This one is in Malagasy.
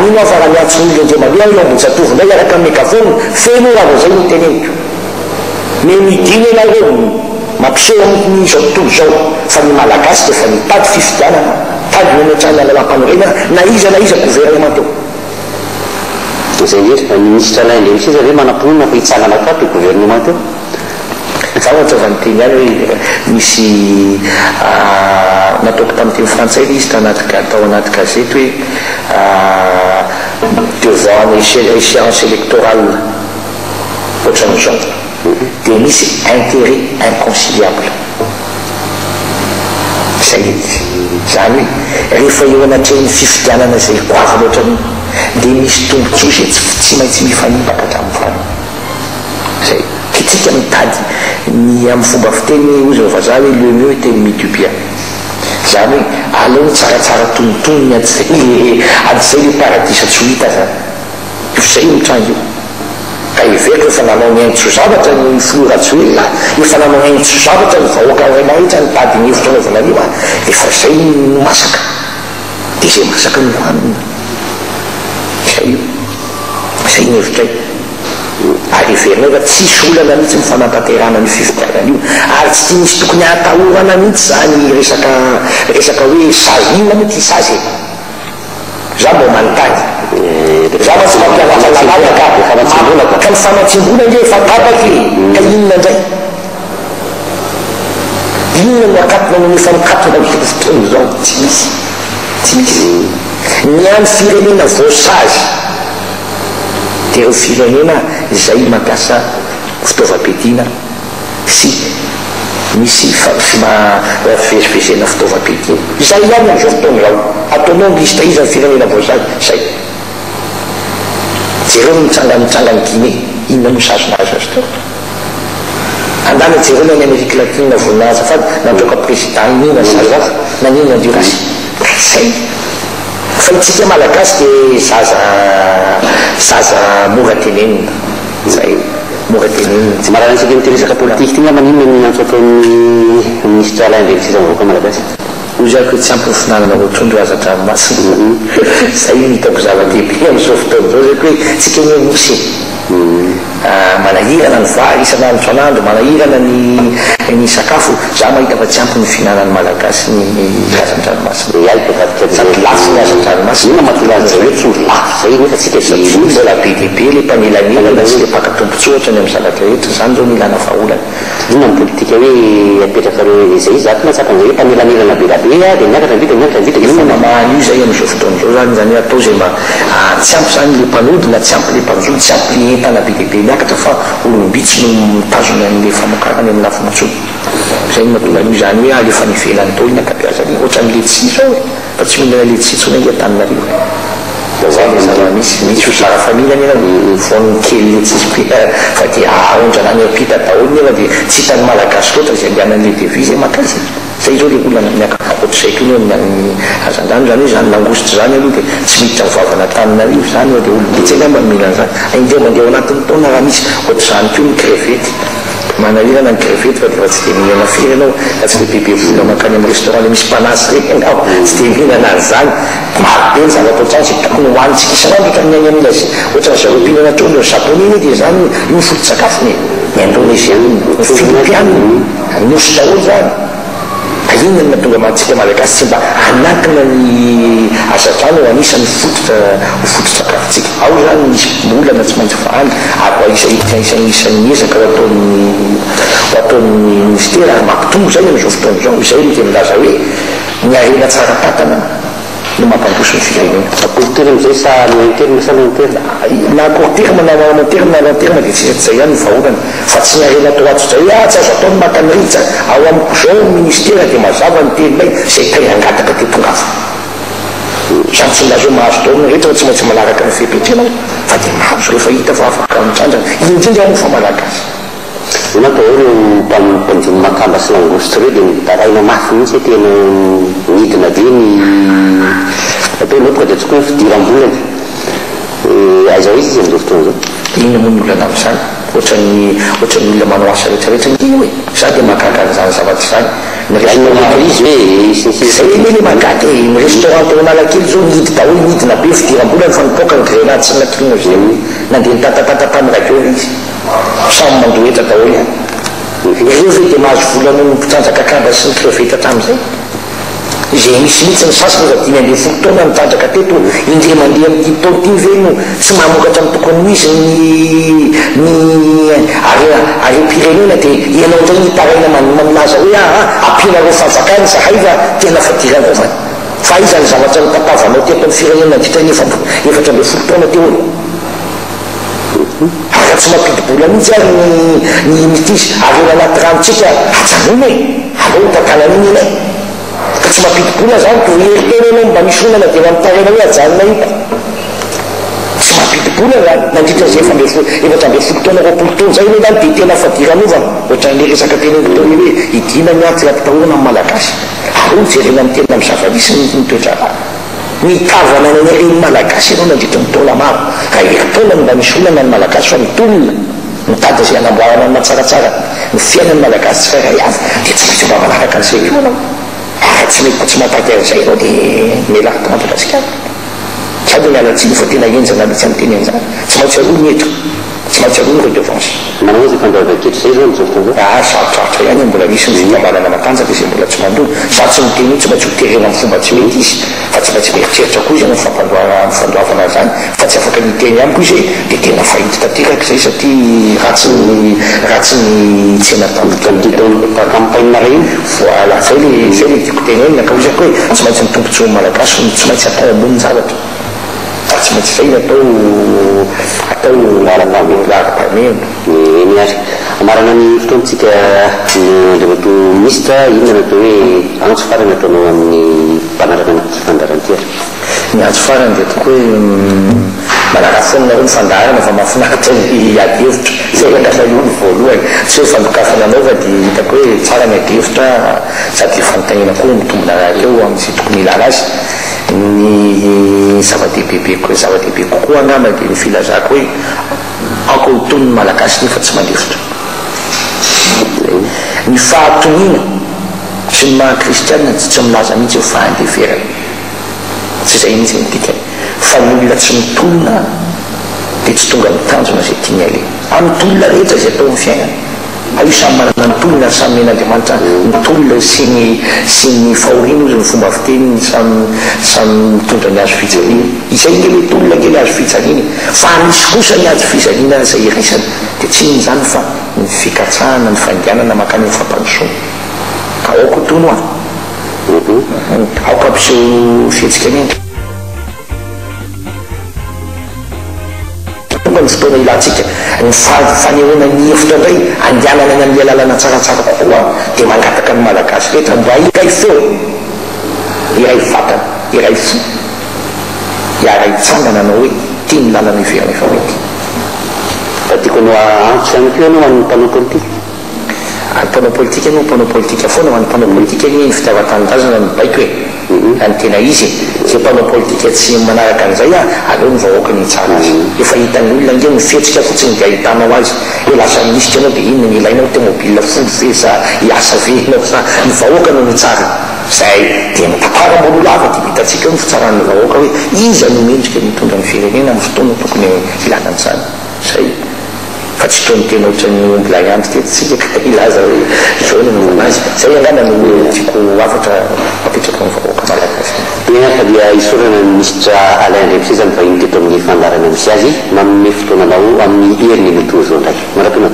anino aho fa raha miantso n'olona ndre mandeha io ambontsatovo ndray araka amin'ny mekafony feno raha vao zay no teneniko me midiny anareo mampiseho amin'ny zao tontolo zao fa ny malagasy dia fa mitady fifidianana tady memetrany alalam-panorena na iza gouvernement teo zay ndreky ministre Alain Ndemisy zave manam-ponina fa hitsangana ka ty gouvernement teo za ohatra vaniteny any hoe misy nataoko tamin'ny teny frantsay izy tao anaty gazety hoe devant échéance électorale ohatran'izao dia misy intérêt inconciliable zay zany hoe rehefa eo anatreny fifidianana zay koavy loatrany dia misy tombontsoa tsy maintsy mifanimbaka hatramin'ny fany zay kitsika mitady ny amin'ny fomba fiteny ozy vazaha hoe le mieux teny mitupia zany hoe aleo tsaratsara tonontonony adzay le paradisa tsy ho hita zany zay mitranga io ka iveriko efa nanao ny aingitso zavatra ny floratsoela efa nanao aingitso zavatra ny vahoaka raina rehetra ny tady ny hevitra naovananio a efa zay no masaka dia zay masaka ny hoanina zay ny hevitray ary verina efa tsisy olana mihitsy mifanampaterana ny fifidianana io ary tsy tia misy tokony hatahorana mihitsy zany resaka hoe sazy inona moa ty sazy za mbo manontany za fa tsy mampiavafalalaka ka ny fanatsimbona ndre efa tapaky ka inona ndray inona no akatona no efa mikatona amin'ny fotoana zao tsy misy ny any firenena voasazy dia ireo firenena zay mampiasa fitaovam-piadiana sy misy fivezivezena fitaovam-piadiana zay ihany am'izao fotoana zao ataonao lista izy amin'ny firenena voasazy zay jereo mitsangany Guinée inona no sazonazy azy teo andana jereo ny Amérique latine voninahitra fady nampiaka président inona sazy nanina Durasy zay fa itsika malagasy dia zaza mora tenenina zay mora tenenina tsy marana tsika miteresaka politique ty nga maninona ny antso ataon'ny ministre Alain Ndemisy zany vahoaka malagasy ozako tsy ampy ny finanana ohatrondro azatranomasina zay hitako zava-dehibe amin'izao fotoana zao zay hoe tsika miamosy manahirana ny vary isanandro sanandro manahirana ny sakafo za mahita fa tsy ampy ny finanany malagasy ny azan-dranomasina sady lafo ny azan-dranomasina ina matolazay hoe tsondro lafo zay nefa tsika mbola BDP le mpanelanelana tsy le paka tombontsoa ohatrany amin'ny zavatra rehetra zany zao milana vaholana ina ny politika hoe apetrakareo zay zato matsapany zay hoe mpanelanelana belabe dia miakatra vita ina mamahany io zay amin'izao fotoana zao zany zany atao zay mba tsy ampy zany le mpanodina tsy ampy le mpanjono tsy ampy le entana BDP miakatra fa olombitsy no mitazona an'le famokarany amin'ny lafomatsony zay mahatonga an'io zany hoe alefa nivelany tao ina kapiazany ohatran'le tsi zao fa tsy mihinana le tsi tsona ingetaninario misy fizara familya nefa ny voan'ny kely le tsisy fa dia aondrana ny apita daholo nefa dia tsy hitany malagasy loatra zay andianan'le devise makazy zay zao le olana miakaohatr'izay ko ny azan-drano zany hoe zany langositra zany aloha dia tsy miditra mivavana taninarivo zany hoe dia olombitsy eny mba mihinana zany indeo mandeha ao anatin'ny taona raha misy ohatr'izany ko ny crevety manahirana ny crevety fa dia fa tsy dia mihinana firy ianao fa tsy dia bebe vola makany amin'ny restaurant le misy panasy reny ianao tsy dia mihinana an'izany marobe ny zavatra ohatrany zay tokony hohanitsika isanandro ohatrany ny any amin'ny azy ohatrany zareo mpihinana trondro ny japonais dia zany io foto-tsakafony ny indonésien ny filipiana nosy daholo zany inona no mahatonga mahatsika malagasy tsy mba anakina ny azatrano ho anisany fototsakafotsika ao zany misy olana tsy maintsy fahany ary isan'ny ezaka ho ataon'ny ministera ary mampitombo zay amin'izao fotoana zao zay no temilaza hoe ny arena tsara tatana no mampandroso ny firenena court terme zay sa long terme sa long terme na court terme na long terme na long terme dia tsy zay ihany ny vaholana fa tsy ny arena toato zay tsy azo ataony makaniritsy ao am'izao ministera dia mazava ny telonay zay tainangataka dia tongafa zany tsy lazao mahazo taona rehetra fa tsy maintsy manaraka ny fepetrenao fa dia mahazo rehefa hita fa afaka mitrandrana indrindra moa fa malagasy natao hoe mpanjony makamba sy langostre reo dia mitaraina mafy mihitsy tena midina be ny ataonao tonga dia tsokoa hoe fidiram-bolany aizao izy amin'izao fotoana zao ina moa ny olana amin'izany ohatran'ny olona manao asa rehetrarehetra ny hoe za dia mahakaka an'izany zavatra zany zay le magaty ny restaurant teo analakely zao nidy daholo nidina be fidiram-bola ny fanipoka ny grenade sy natrino zay nandeha nitatatata tamin'ny radio izy samy mandoheta daholo ireo ve dia mahazo volana ny mpitsanjaka kamba sy ny kreveta tamin'izay zay misy mihitsy ny sasany za 5 taona mitsanjaka teto indre mandeha amin'ity taona ty ve no tsy mamokatra amin'ny tokony ho izy ny are-pirenena dia ianao ndray nitaraina maminaza hoe ampinareo fanjakany zahay fa tena fadiranavany fa izany zavatra nitapavanao teto amin'ny firenena nandritra ny 4 taona teo aka tsy mampidibola mihitsy ary ny mitisy aveo anaty ranotsika ajanona e aleo tatanan'iny ilay ka tsy mampidibola zany to eritena anao mba misy onana dia mamitareina hoe ajanona io tsy mampidibola zany nandritra zay 4 taona 20 taona zay iny zany dia tena fadiranova ohatran'le resaka tena taony hoe idina miaty ampitahorana amin'ny malagasy aleo jerena amin'ny tena amin'ny zavalisy ny toetrara mitavana ny reny malagasy ianao nandritra ny taona maro raha eritona mba misy olana ny malagasy fa mitolona mitady zay anamboarana ny matsaratsara ny fiainany malagasy tsy rairay avy dia tsy maintsy mba manaraka an'izay io anao tsy mety tsy matady an'izay anao dia mialaky madagasikara sady mialatsiny fa tena enjana mihitsy amin'ny teny an'izany tsy maintsy aloha ny eto tsy maintsy aloha ny redevance manao zay fandoava-ketry zay zao nizao sarotrarotra ihany mbola misy ny fikambanana matanjaka izay mbola tsy mandolo za tsy miteny io tsy maintsy hoterena amin'ny fomba tsy mety izy fa tsy maintsy mieritreritra koa izy anao fandoavana zany fa tsy afaka niteny ihany koa izay dia tena fahity tanteraka izay satria ratsy ny tsena campagne regny voilà zay le tiako teny eny nakahozako hoe tsy maintsy mitombontso malagasy tsy maintsy atao ambony zavatra tsy maintsy zay atao laram-pahamehana eny ary amarana ny fotoantsika andrevato minista inona natao hoe antso farany ataonao amin'ny mpanaraka anaty fandaranty ary ny antso farany dia toko hoe manara fonina ny fandarana fa mahafinaritra ny ady hevitra zay angafa io ny voalohany tsy hoe fandokafana anao fa dia hitako hoe tsara ny ady hevitra sady fanontaniana koa mitombona raha eo amin'izay tokony ilana azy ny zava-dehibe kokoa angamba dia ny filazako hoe ankohitony ny malagasy nefa tsy mandefitra ny fahatoniana sy ny maha-kristianina tsy milaza mihitsy ho fahandeverana tsy zay mihitsy nydikany fa ny olona tsy mitolona dia tsy tonga mitanjona zay tiany ale amin'ny tolona rehetra zay atao amin'ny fiainana io samy manana ny tolona samy men'andriamanitra ny tolona sy ny fahoriana ozy ny fomba fiteny samy mitondra ny azo fijaliana izay ngele tolona ngely azo fijaliana fa misy kosa ny azo fijaliana zay iraisana dia tsy iny zany fa ny fikatsahana ny fandianana makany ny fampanosoana ka aoko tono aoko ampiseho fihetsika mendra ny fotoana ilantsika ny fanehoana ny hevitra indray andianana ny amin'ny alalana tsaratsara kokoa dia mangataka ny malagasy rehetra mba iray feo iray vatana iray fo iaray tsangana anao hoe tia ny lalana iverana efa mety da tiako anao antso ihany koa anao amin'ny mpanao politika mpanao politika anao mpanao politika foana ho an'ny mpanao politika ny fitiavan-tanindrazana ny baiko hoe any tena izy zay mpanao politika tsy manaraka an'izay aleo ny vahoaka ny tsara azy efa hitan'ny olona ngeo mifetsika fotsiny dia ahitanao azy hoe lasa minisitra anao dia inona ny ilainao tomobile folo ve sa hiasa ve anao sa ny vahoaka no ny tsara zay dia mitapara-mbolo lava dia hitatsika ny fitsaran'ny vahoaka hoe izy no mendrika mitondra ny firenena amin'ny fotoana tokony ilanany zany zay fa tsy toany tena ohatrany mbola iandry tetitsika ka ilaza hoe zao no anazy zay angana no tiako afatra apetraka ny vahoaka malagasy efa dia isorana ny ministra Alain Ndrebisy zany vahiny teto amin'ny fandarana misy azy manome fotoananao amin'ny herin'ny metoa zao ndraiky maratonao